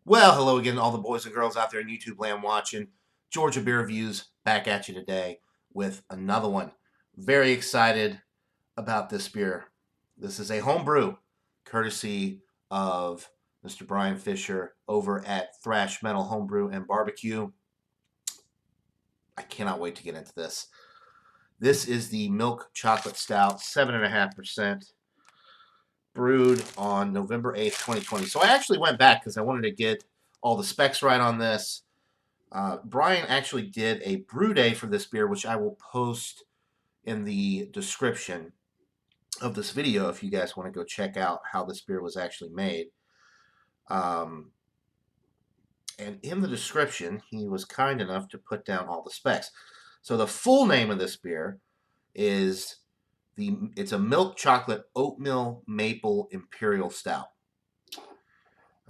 Well, hello again, all the boys and girls out there in YouTube land watching. Georgia Beer Reviews back at you today with another one. Very excited about this beer. This is a home brew, courtesy of Mr. Brian Fisher over at Thrash Metal Homebrew and Barbecue. I cannot wait to get into this. This is the Milk Chocolate Stout, 7.5%. Brewed on November 8th, 2020. So I actually went back because I wanted to get all the specs right on this. Brian actually did a brew day for this beer, which I will post in the description of this video if you guys want to go check out how this beer was actually made. And in the description, he was kind enough to put down all the specs. So the full name of this beer is it's a milk chocolate oatmeal maple Imperial Stout.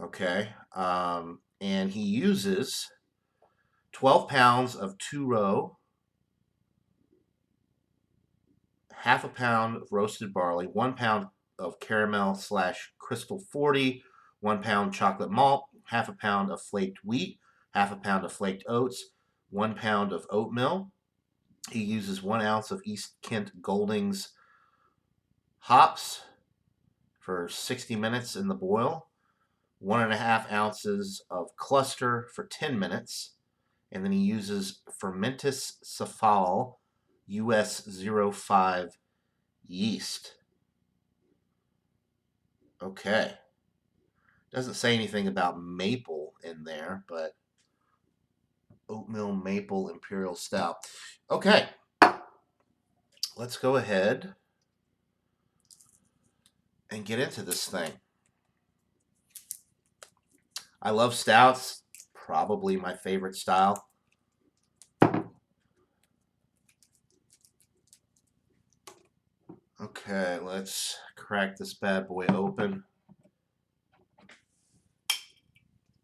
Okay. And he uses 12 pounds of two-row, half a pound of roasted barley, 1 pound of caramel / crystal 40, 1 pound chocolate malt, half a pound of flaked wheat, half a pound of flaked oats, 1 pound of oatmeal. He uses 1 ounce of East Kent Goldings hops for 60 minutes in the boil, 1.5 ounces of cluster for 10 minutes, and then he uses Fermentis Safale US 05 yeast. Okay. Doesn't say anything about maple in there, but oatmeal maple Imperial Stout. Okay. Let's go ahead and get into this thing. I love stouts, probably my favorite style. Okay, let's crack this bad boy open.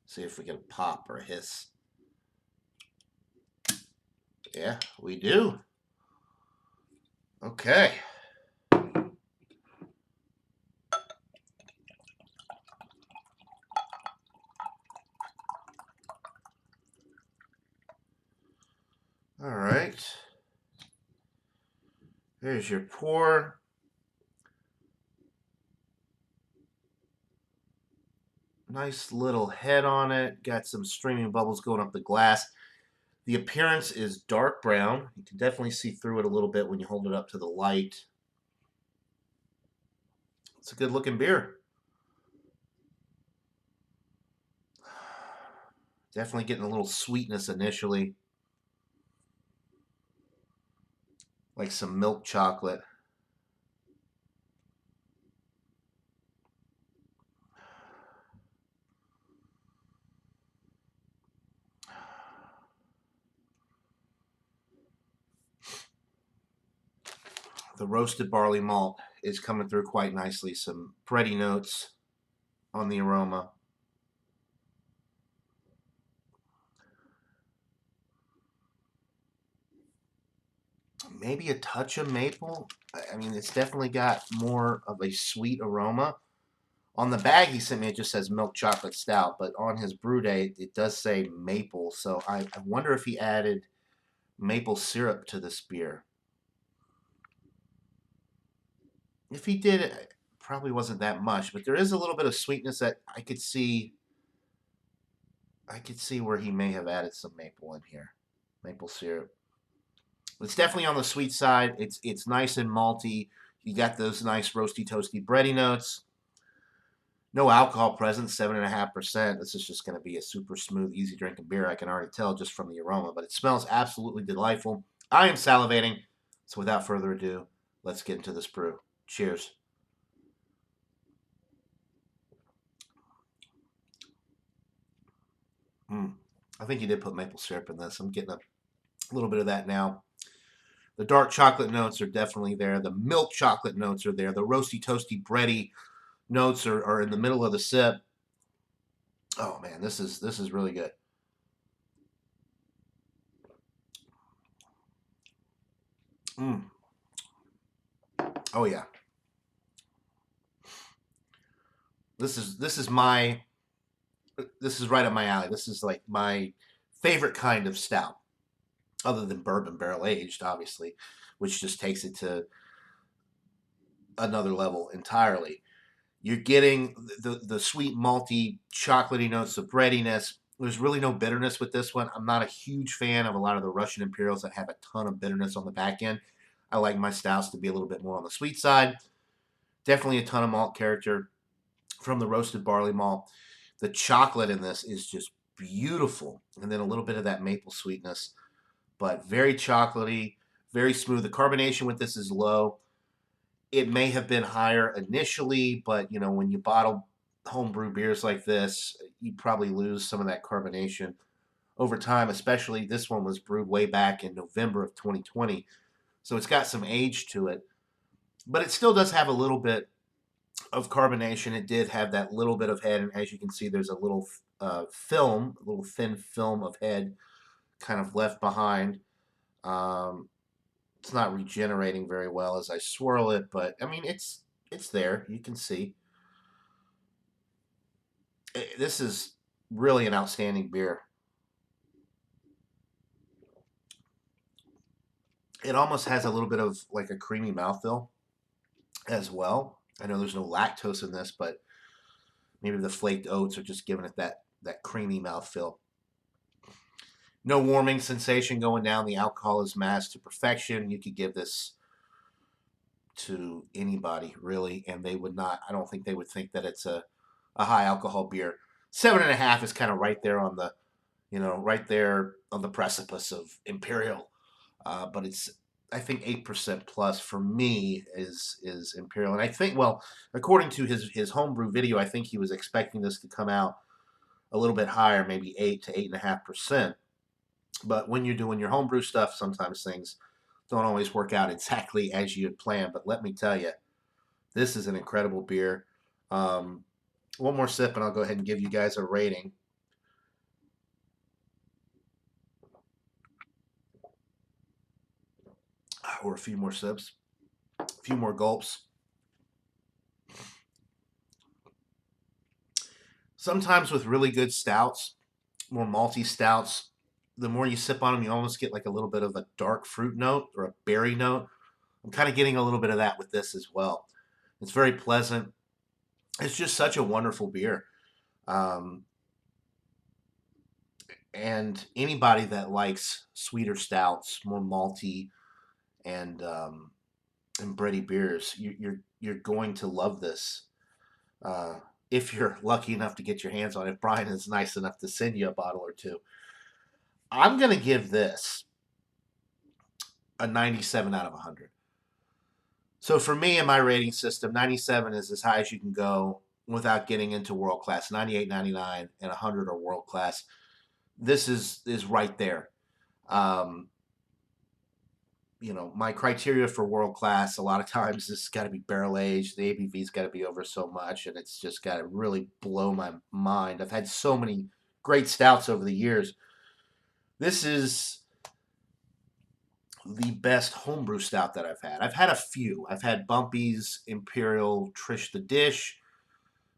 See if we can pop or hiss. Yeah, we do. Okay. All right. There's your pour. Nice little head on it. Got some streaming bubbles going up the glass. The appearance is dark brown. You can definitely see through it a little bit when you hold it up to the light. It's a good looking beer. Definitely getting a little sweetness initially. Like some milk chocolate. The roasted barley malt is coming through quite nicely. Some bready notes on the aroma. Maybe a touch of maple. I mean, it's definitely got more of a sweet aroma. On the bag he sent me, it just says milk chocolate stout, but on his brew day, it does say maple. So I wonder if he added maple syrup to this beer. If he did, it probably wasn't that much, but there is a little bit of sweetness that I could see. I could see where he may have added some maple in here, maple syrup. It's definitely on the sweet side. It's nice and malty. You got those nice roasty, toasty, bready notes. No alcohol present, 7.5%. This is just going to be a super smooth, easy drinking beer. I can already tell just from the aroma, but it smells absolutely delightful. I am salivating. So without further ado, let's get into this brew. Cheers. I think you did put maple syrup in this. I'm getting a little bit of that now. The dark chocolate notes are definitely there. The milk chocolate notes are there. The roasty, toasty, bready notes are in the middle of the sip. Oh man, this is really good. Oh yeah. This is my this is right up my alley. This is like my favorite kind of stout, other than bourbon barrel aged, obviously, which just takes it to another level entirely. You're getting the sweet malty chocolatey notes, the breadiness. There's really no bitterness with this one. I'm not a huge fan of a lot of the Russian Imperials that have a ton of bitterness on the back end. I like my stouts to be a little bit more on the sweet side. Definitely a ton of malt character from the roasted barley malt. The chocolate in this is just beautiful. And then a little bit of that maple sweetness, but very chocolatey, very smooth. The carbonation with this is low. It may have been higher initially, but you know, when you bottle homebrew beers like this, you probably lose some of that carbonation over time. Especially this one was brewed way back in November of 2020, so it's got some age to it, but it still does have a little bit of carbonation. It did have that little bit of head, and as you can see, there's a little film, a little thin film of head kind of left behind. Um, it's not regenerating very well as I swirl it, but I mean, it's there. You can see. This is really an outstanding beer. It almost has a little bit of like a creamy mouthfeel as well. I know there's no lactose in this, but maybe the flaked oats are just giving it that creamy mouthfeel. No warming sensation going down. The alcohol is masked to perfection. You could give this to anybody really, and they would not. I don't think they would think that it's a high alcohol beer. 7.5 is kind of right there on the, right there on the precipice of Imperial. But it's, I think 8% plus for me is Imperial. And I think, well, according to his homebrew video, I think he was expecting this to come out a little bit higher, maybe 8 to 8.5%. But when you're doing your homebrew stuff, sometimes things don't always work out exactly as you had planned. But let me tell you, this is an incredible beer. One more sip and I'll go ahead and give you guys a rating. Or a few more sips, a few more gulps. Sometimes with really good stouts, more malty stouts, the more you sip on them, you almost get like a little bit of a dark fruit note or a berry note. I'm kind of getting a little bit of that with this as well. It's very pleasant. It's just such a wonderful beer. Um, and anybody that likes sweeter stouts, more malty, and bready beers, you're going to love this. Uh, if you're lucky enough to get your hands on it, if Brian is nice enough to send you a bottle or two. I'm going to give this a 97 out of 100. So for me in my rating system, 97 is as high as you can go without getting into world class. 98, 99, and 100 are world class. This is right there. Um, my criteria for world class, a lot of times this has got to be barrel aged. The ABV's got to be over so much, and it's just got to really blow my mind. I've had so many great stouts over the years. This is the best homebrew stout that I've had. I've had a few. I've had Bumpy's Imperial Trish the Dish,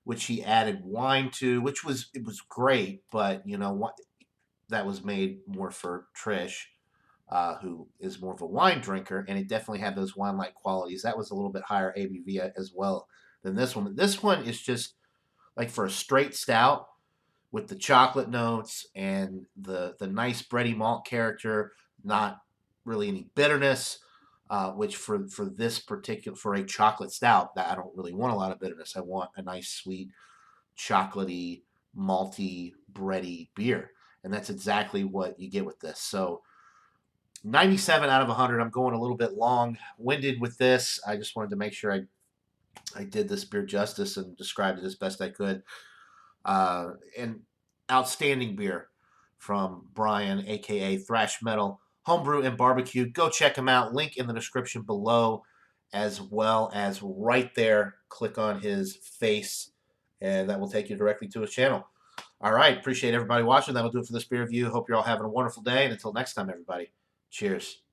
which he added wine to, it was great, but you know what? That was made more for Trish, who is more of a wine drinker, and it definitely had those wine-like qualities. That was a little bit higher ABV as well than this one. But this one is just like for a straight stout with the chocolate notes and the nice bready malt character, not really any bitterness. Which for this particular, for a chocolate stout, that I don't really want a lot of bitterness. I want a nice sweet chocolatey malty bready beer, and that's exactly what you get with this. So 97 out of 100. I'm going a little bit long-winded with this. I just wanted to make sure I did this beer justice and described it as best I could. And outstanding beer from Brian, aka Thrash Metal, Homebrew and Barbecue. Go check him out. Link in the description below, as well as right there. Click on his face, and that will take you directly to his channel. All right. Appreciate everybody watching. That'll do it for this beer review. Hope you're all having a wonderful day. And until next time, everybody, cheers.